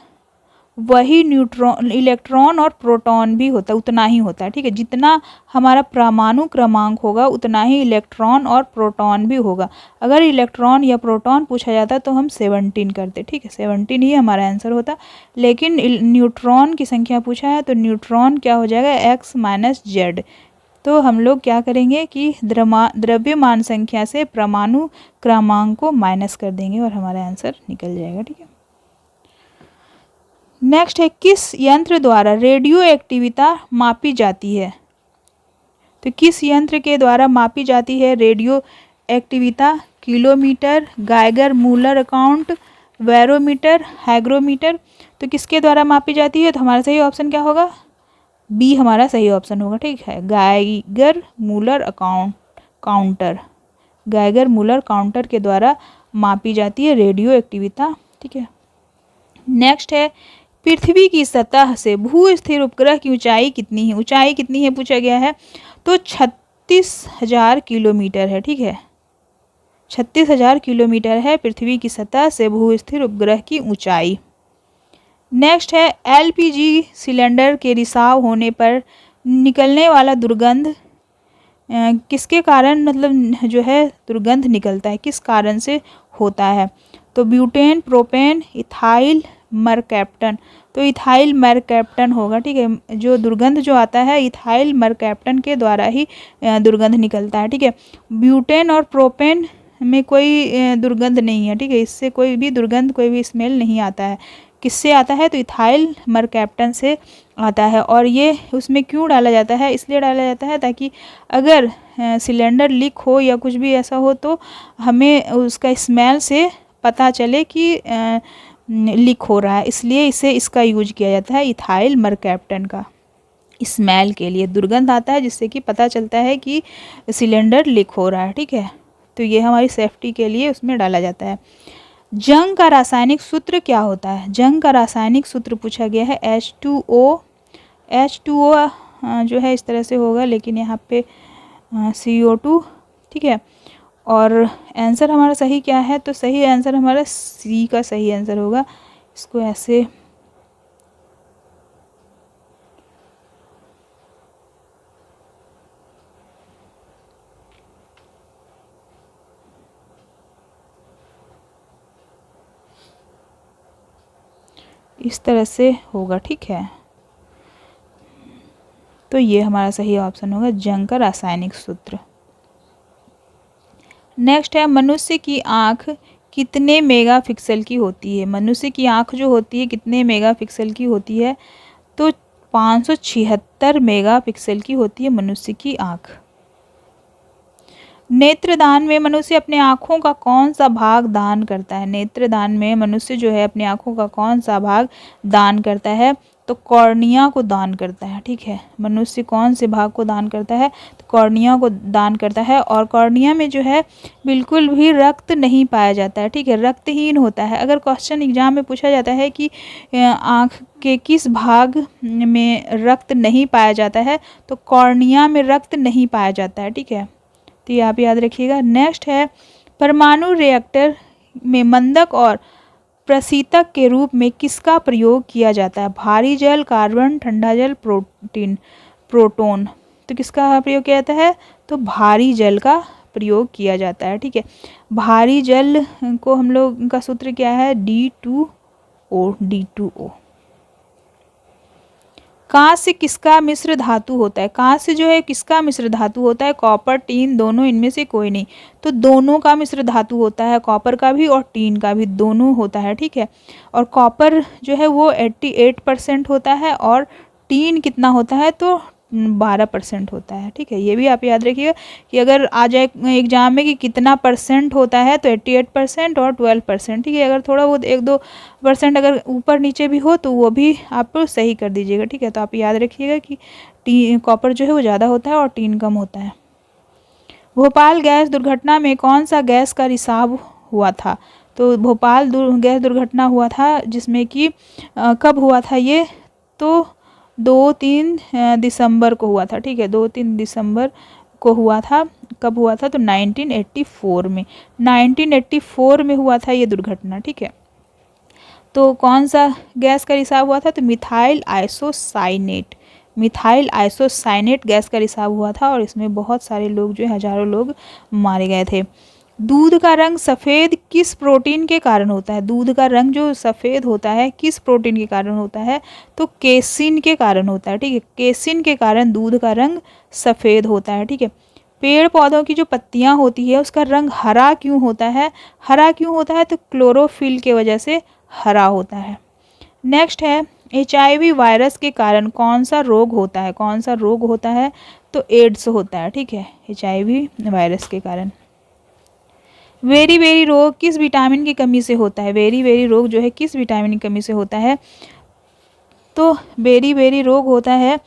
वही इलेक्ट्रॉन और प्रोटॉन भी होता है, उतना ही होता है, ठीक है। जितना हमारा परमाणु क्रमांक होगा उतना ही इलेक्ट्रॉन और प्रोटॉन भी होगा। अगर इलेक्ट्रॉन या प्रोटॉन पूछा जाता तो हम 17 करते, ठीक है, 17 ही हमारा आंसर होता। लेकिन न्यूट्रॉन की संख्या पूछा है तो न्यूट्रॉन क्या हो जाएगा, X माइनस Z। तो हम लोग क्या करेंगे कि द्रव्यमान संख्या से परमाणु क्रमांक को माइनस कर देंगे और हमारा आंसर निकल जाएगा, ठीक है। नेक्स्ट है, किस यंत्र द्वारा रेडियो एक्टिविटी मापी जाती है, तो किस यंत्र के द्वारा मापी जाती है radio activity, kilometre, Geiger Muller account, barometer, hygrometer. तो किसके द्वारा मापी जाती है, तो हमारा सही ऑप्शन क्या होगा, बी हमारा सही ऑप्शन होगा, ठीक है। Geiger Muller counter, Geiger Muller counter के द्वारा मापी जाती है रेडियो एक्टिविटी, ठीक है। नेक्स्ट है, पृथ्वी की सतह से भू स्थिर उपग्रह की ऊंचाई कितनी है, ऊंचाई कितनी है पूछा गया है, तो 36,000 किलोमीटर है। ठीक है, 36,000 किलोमीटर है पृथ्वी की सतह से भू स्थिर उपग्रह की ऊंचाई। नेक्स्ट है एलपीजी सिलेंडर के रिसाव होने पर निकलने वाला दुर्गंध किसके कारण, मतलब जो है दुर्गंध निकलता है, किस कारण से होता है, तो ब्यूटेन, प्रोपेन, इथाइल मरकैप्टन। तो इथाइल मरकैप्टन होगा। ठीक है, जो दुर्गंध जो आता है इथाइल मरकैप्टन के द्वारा ही दुर्गंध निकलता है। ठीक है, ब्यूटेन और प्रोपेन में कोई दुर्गंध नहीं है। ठीक है, इससे कोई भी दुर्गंध, कोई भी स्मेल नहीं आता है। किससे आता है, तो इथाइल मरकैप्टन से आता है। और ये उसमें क्यों डाला जाता है, इसलिए डाला जाता है ताकि अगर सिलेंडर लीक हो या कुछ भी ऐसा हो तो हमें उसका स्मेल से पता चले कि लीक हो रहा है, इसलिए इसे इसका यूज किया जाता है इथाइल मरकैप्टन का, स्मेल के लिए। दुर्गंध आता है जिससे कि पता चलता है कि सिलेंडर लीक हो रहा है। ठीक है, तो ये हमारी सेफ्टी के लिए उसमें डाला जाता है। जंग का रासायनिक सूत्र क्या होता है, जंग का रासायनिक सूत्र पूछा गया है H2O। H2O जो है इस तरह से होगा, लेकिन यहाँ पे CO2। ठीक है, और आंसर हमारा सही क्या है, तो सही आंसर हमारा सी का सही आंसर होगा। इसको ऐसे इस तरह से होगा। ठीक है, तो ये हमारा सही ऑप्शन होगा जंग का रासायनिक सूत्र। नेक्स्ट है मनुष्य की आँख कितने मेगापिक्सल की होती है, मनुष्य की आँख जो होती है कितने मेगापिक्सल की होती है, तो 576 मेगापिक्सल की होती है मनुष्य की आँख। नेत्रदान में मनुष्य अपने आँखों का कौन सा भाग दान करता है, नेत्रदान में मनुष्य जो है अपनी आँखों का कौन सा भाग दान करता है, तो कॉर्निया को दान करता है। ठीक है, मनुष्य कौन से भाग को दान करता है, तो कॉर्निया को दान करता है। और कॉर्निया में जो है बिल्कुल भी रक्त नहीं पाया जाता है। ठीक है, रक्तहीन होता है। अगर क्वेश्चन एग्जाम में पूछा जाता है कि आँख के किस भाग में रक्त नहीं पाया जाता है, तो कॉर्निया में रक्त नहीं पाया जाता है। ठीक है, तो ये आप याद रखिएगा। नेक्स्ट है परमाणु रिएक्टर में मंदक और प्रशीतक के रूप में किसका प्रयोग किया जाता है, भारी जल, कार्बन, ठंडा जल, प्रोटोन। तो किसका प्रयोग किया जाता है, तो भारी जल का प्रयोग किया जाता है। ठीक है, भारी जल को हम लोग का सूत्र क्या है, D2O। कांस्य किसका मिश्र धातु होता है, कांस्य जो है किसका मिश्र धातु होता है, कॉपर, टीन, दोनों, इनमें से कोई नहीं। तो दोनों का मिश्र धातु होता है, कॉपर का भी और टीन का भी, दोनों होता है। ठीक है, और कॉपर जो है वो 88% होता है और टीन कितना होता है, तो 12% होता है। ठीक है, ये भी आप याद रखिएगा कि अगर आ जाए एग्जाम में कि कितना परसेंट होता है, तो 88% और 12%। ठीक है, अगर थोड़ा बहुत 1-2% अगर ऊपर नीचे भी हो तो वो भी आप सही कर दीजिएगा। ठीक है, तो आप याद रखिएगा कि कॉपर जो है वो ज़्यादा होता है और टीन कम होता है। भोपाल गैस दुर्घटना में कौन सा गैस का रिसाव हुआ था, तो भोपाल गैस दुर्घटना हुआ था जिसमें कि कब हुआ था ये, तो 2-3 दिसंबर को हुआ था। ठीक है, 2-3 दिसंबर को हुआ था। कब हुआ था, तो 1984 में, 1984 में हुआ था ये दुर्घटना। ठीक है, तो कौन सा गैस का रिसाव हुआ था, तो methyl isocyanate, methyl isocyanate gas का रिसाव हुआ था और इसमें बहुत सारे लोग जो हज़ारों लोग मारे गए थे। दूध का रंग सफ़ेद किस प्रोटीन के कारण होता है, दूध का रंग जो सफ़ेद होता है किस प्रोटीन के कारण होता है, तो केसिन के कारण होता है। ठीक है, केसिन के कारण दूध का रंग सफ़ेद होता है। ठीक है, पेड़ पौधों की जो पत्तियां होती है उसका रंग हरा क्यों होता है, हरा क्यों होता है, तो क्लोरोफिल के वजह से हरा होता है। नेक्स्ट है HIV वायरस के कारण कौन सा रोग होता है, कौन सा रोग होता है, तो एड्स होता है। ठीक है, HIV वायरस के कारण। वेरी वेरी रोग किस विटामिन की कमी से होता है, वेरी वेरी रोग जो है किस विटामिन की कमी से होता है, तो वेरी वेरी रोग होता है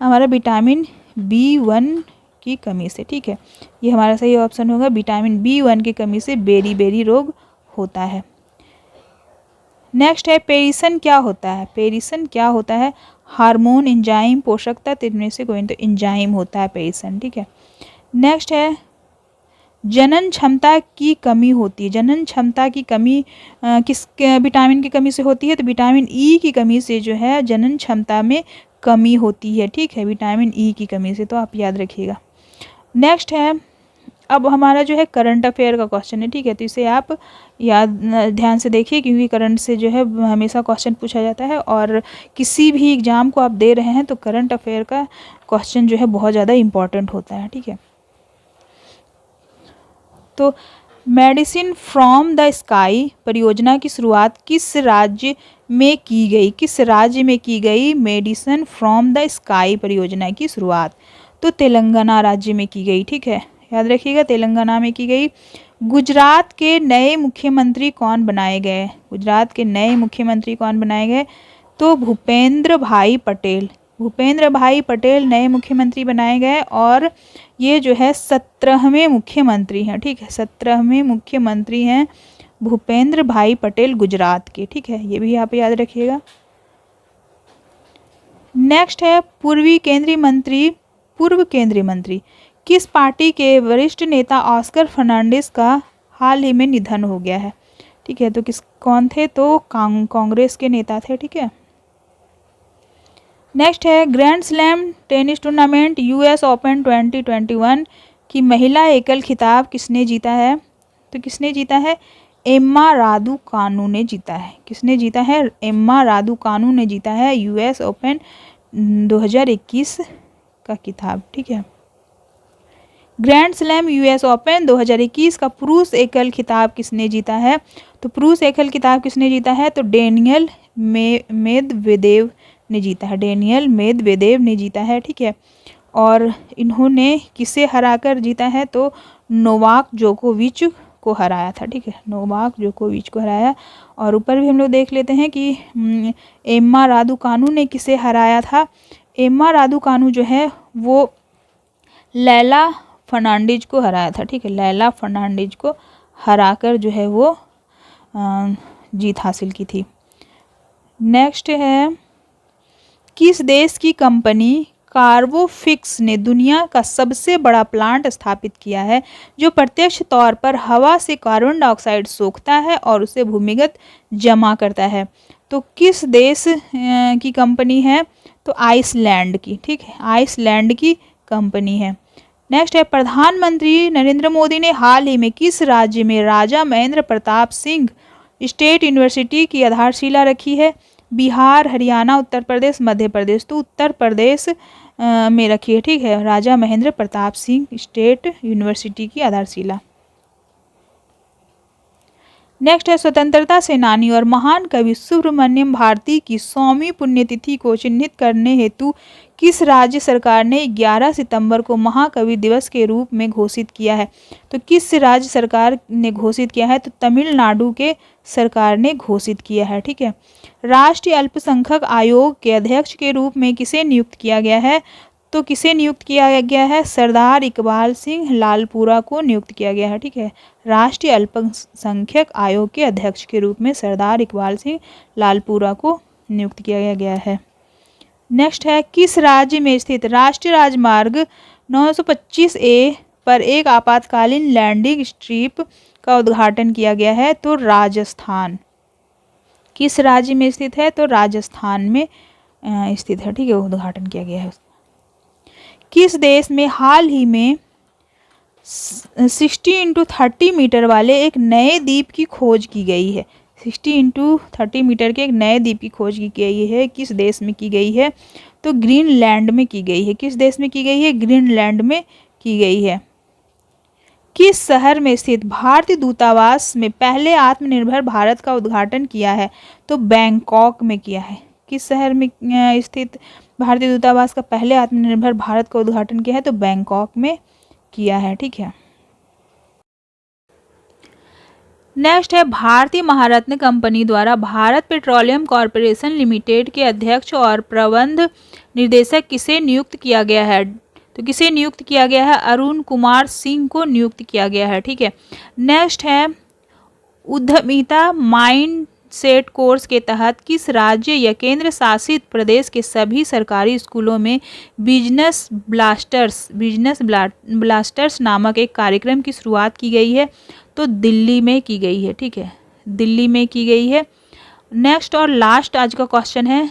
हमारा विटामिन B1 की कमी से। ठीक है, ये हमारा सही ऑप्शन होगा, विटामिन B1 की कमी से बेरी बेरी रोग होता है। नेक्स्ट है पेरिसन क्या होता है। पेरिसन क्या होता है? हार्मोन, एंजाइम, पोषक तत्व, इनमें से कोई तो एंजाइम होता है पेरिसन, ठीक है। नेक्स्ट है जनन क्षमता की कमी होती है। जनन क्षमता की कमी किस विटामिन की कमी से होती है? तो विटामिन ई की कमी से जो है जनन क्षमता में कमी होती है, ठीक है, विटामिन ई की कमी से, तो आप याद रखिएगा। नेक्स्ट है, अब हमारा जो है करंट अफेयर का क्वेश्चन है, ठीक है, तो इसे आप याद ध्यान से देखिए, क्योंकि करंट से जो है हमेशा क्वेश्चन पूछा जाता है, और किसी भी एग्जाम को आप दे रहे हैं तो करंट अफेयर का क्वेश्चन जो है बहुत ज़्यादा इम्पॉर्टेंट होता है, ठीक है। तो मेडिसिन फ्रॉम द स्काई परियोजना की शुरुआत किस राज्य में की गई? किस राज्य में की गई मेडिसिन फ्रॉम द स्काई परियोजना की शुरुआत? तो तेलंगाना राज्य में की गई, ठीक है, याद रखिएगा, तेलंगाना में की गई। गुजरात के नए मुख्यमंत्री कौन बनाए गए? गुजरात के नए मुख्यमंत्री कौन बनाए गए? तो भूपेंद्र भाई पटेल। भूपेंद्र भाई पटेल नए मुख्यमंत्री बनाए गए, और ये जो है 17वें मुख्यमंत्री हैं, ठीक है, 17वें मुख्यमंत्री हैं भूपेंद्र भाई पटेल गुजरात के, ठीक है, ये भी आप याद रखिएगा। नेक्स्ट है पूर्व केंद्रीय मंत्री किस पार्टी के वरिष्ठ नेता ऑस्कर फर्नांडिस का हाल ही में निधन हो गया है? ठीक है, तो कौन थे? तो कांग्रेस के नेता थे, ठीक है। नेक्स्ट है grand slam tennis tournament US open 2021 की महिला एकल खिताब किसने जीता है? तो किसने जीता है? एम्मा रादुकानु ने जीता है। किसने जीता है? एम्मा रादुकानु ने जीता है यूएस ओपन 2021 का खिताब, ठीक है। ग्रैंड स्लैम यूएस ओपन 2021 का पुरुष एकल खिताब किसने जीता है? तो पुरुष एकल खिताब किसने जीता है? तो डेनियल मेदवेदेव ने जीता है। डेनियल मेदवेदेव ने जीता है, ठीक है। और इन्होंने किसे हराकर जीता है? तो नोवाक जोकोविच को हराया था, ठीक है, नोवाक जोकोविच को हराया। और ऊपर भी हम लोग देख लेते हैं कि एम्मा रादुकानु ने किसे हराया था? एम्मा रादुकानु जो है वो लैला फर्नांडिज को हराया था, ठीक है, लैला फर्नांडिज को हराकर जो है वो जीत हासिल की थी। नेक्स्ट है किस देश की कंपनी कार्बोफिक्स ने दुनिया का सबसे बड़ा प्लांट स्थापित किया है जो प्रत्यक्ष तौर पर हवा से कार्बन डाइऑक्साइड सोखता है और उसे भूमिगत जमा करता है? तो किस देश की कंपनी है? तो आइसलैंड की, ठीक है, आइसलैंड की कंपनी है। नेक्स्ट है प्रधानमंत्री नरेंद्र मोदी ने हाल ही में किस राज्य में राजा महेंद्र प्रताप सिंह स्टेट यूनिवर्सिटी की आधारशिला रखी है? बिहार, हरियाणा, उत्तर प्रदेश, मध्य प्रदेश। तो उत्तर प्रदेश में रखी है, ठीक है, राजा महेंद्र प्रताप सिंह स्टेट यूनिवर्सिटी की आधारशिला। नेक्स्ट है स्वतंत्रता सेनानी और महान कवि सुब्रमण्यम भारती की 100वीं पुण्यतिथि को चिन्हित करने हेतु किस राज्य सरकार ने 11 सितंबर को महाकवि दिवस के रूप में घोषित किया है? तो किस राज्य सरकार ने घोषित किया है? तो तमिलनाडु के सरकार ने घोषित किया है, ठीक है। राष्ट्रीय अल्पसंख्यक आयोग के अध्यक्ष के रूप में किसे नियुक्त किया गया है? तो किसे नियुक्त किया गया है? सरदार इकबाल सिंह लालपुरा को नियुक्त किया गया है, ठीक है, राष्ट्रीय अल्पसंख्यक आयोग के अध्यक्ष के रूप में सरदार इकबाल सिंह लालपुरा को नियुक्त किया गया है। नेक्स्ट है किस राज्य में स्थित राष्ट्रीय राजमार्ग 925A पर एक आपातकालीन लैंडिंग स्ट्रिप का उद्घाटन किया गया है? तो राजस्थान। किस राज्य में स्थित है? तो राजस्थान में स्थित है, ठीक है, उद्घाटन किया गया है। किस देश में हाल ही में 60 × 30 मीटर वाले एक नए द्वीप की खोज की गई है? 60 × 30 मीटर के एक नए द्वीप की खोज की गई है, किस देश में की गई है? तो ग्रीनलैंड में की गई है। किस देश में की गई है? ग्रीनलैंड में की गई है। किस शहर में स्थित भारतीय दूतावास में पहले आत्मनिर्भर भारत का उद्घाटन किया है? तो बैंकॉक में किया है। किस शहर में स्थित भारतीय दूतावास का पहले आत्मनिर्भर भारत का उद्घाटन किया है? तो बैंकॉक में किया है, ठीक है। नेक्स्ट है भारतीय महारत्न कंपनी द्वारा भारत पेट्रोलियम कॉर्पोरेशन लिमिटेड के अध्यक्ष और प्रबंध निर्देशक किसे नियुक्त किया गया है? तो किसे नियुक्त किया गया है? अरुण कुमार सिंह को नियुक्त किया गया है, ठीक है। नेक्स्ट है उद्यमिता माइंड सेट कोर्स के तहत किस राज्य या केंद्र शासित प्रदेश के सभी सरकारी स्कूलों में बिजनेस ब्लास्टर्स नामक एक कार्यक्रम की शुरुआत की गई है? तो दिल्ली में की गई है। ठीक है, दिल्ली में की गई है। नेक्स्ट और लास्ट आज का क्वेश्चन है।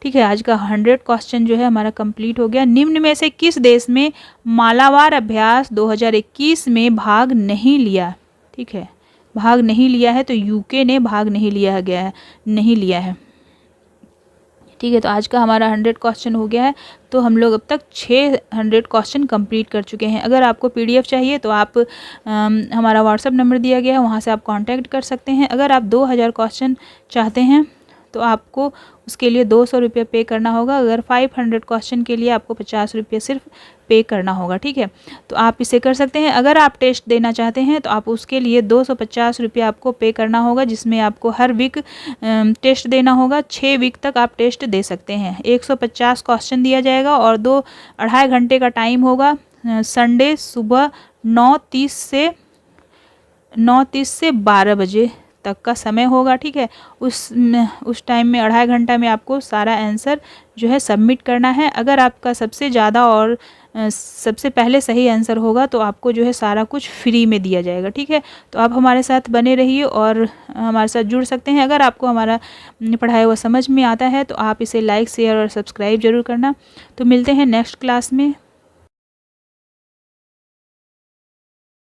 ठीक है, आज का 100 क्वेश्चन जो है हमारा कंप्लीट हो गया। निम्न में से किस देश में मालाबार अभ्यास 2021 में भाग नहीं लिया? ठीक है, भाग नहीं लिया है, तो यूके ने भाग नहीं लिया है। ठीक है, तो आज का हमारा 100 क्वेश्चन हो गया है। तो हम लोग अब तक 600 क्वेश्चन कंप्लीट कर चुके हैं। अगर आपको पीडीएफ चाहिए तो आप हमारा व्हाट्सएप नंबर दिया गया है, वहाँ से आप कांटेक्ट कर सकते हैं। अगर आप 2000 क्वेश्चन चाहते हैं तो आपको उसके लिए 200 रुपये पे करना होगा। अगर 500 क्वेश्चन के लिए आपको 50 रुपये सिर्फ पे करना होगा। ठीक है, तो आप इसे कर सकते हैं। अगर आप टेस्ट देना चाहते हैं तो आप उसके लिए 250 रुपये आपको पे करना होगा, जिसमें आपको हर वीक टेस्ट देना होगा। 6 वीक तक आप टेस्ट दे सकते हैं। 150 क्वेश्चन दिया जाएगा और 2-2.5 घंटे का टाइम होगा। संडे सुबह 9:30 से 12 बजे तक का समय होगा। ठीक है, उस टाइम में 2.5 घंटा में आपको सारा आंसर जो है सबमिट करना है। अगर आपका सबसे ज़्यादा और सबसे पहले सही आंसर होगा तो आपको जो है सारा कुछ फ्री में दिया जाएगा। ठीक है, तो आप हमारे साथ बने रहिए और हमारे साथ जुड़ सकते हैं। अगर आपको हमारा पढ़ाया हुआ समझ में आता है तो आप इसे लाइक, शेयर और सब्सक्राइब जरूर करना। तो मिलते हैं नेक्स्ट क्लास में।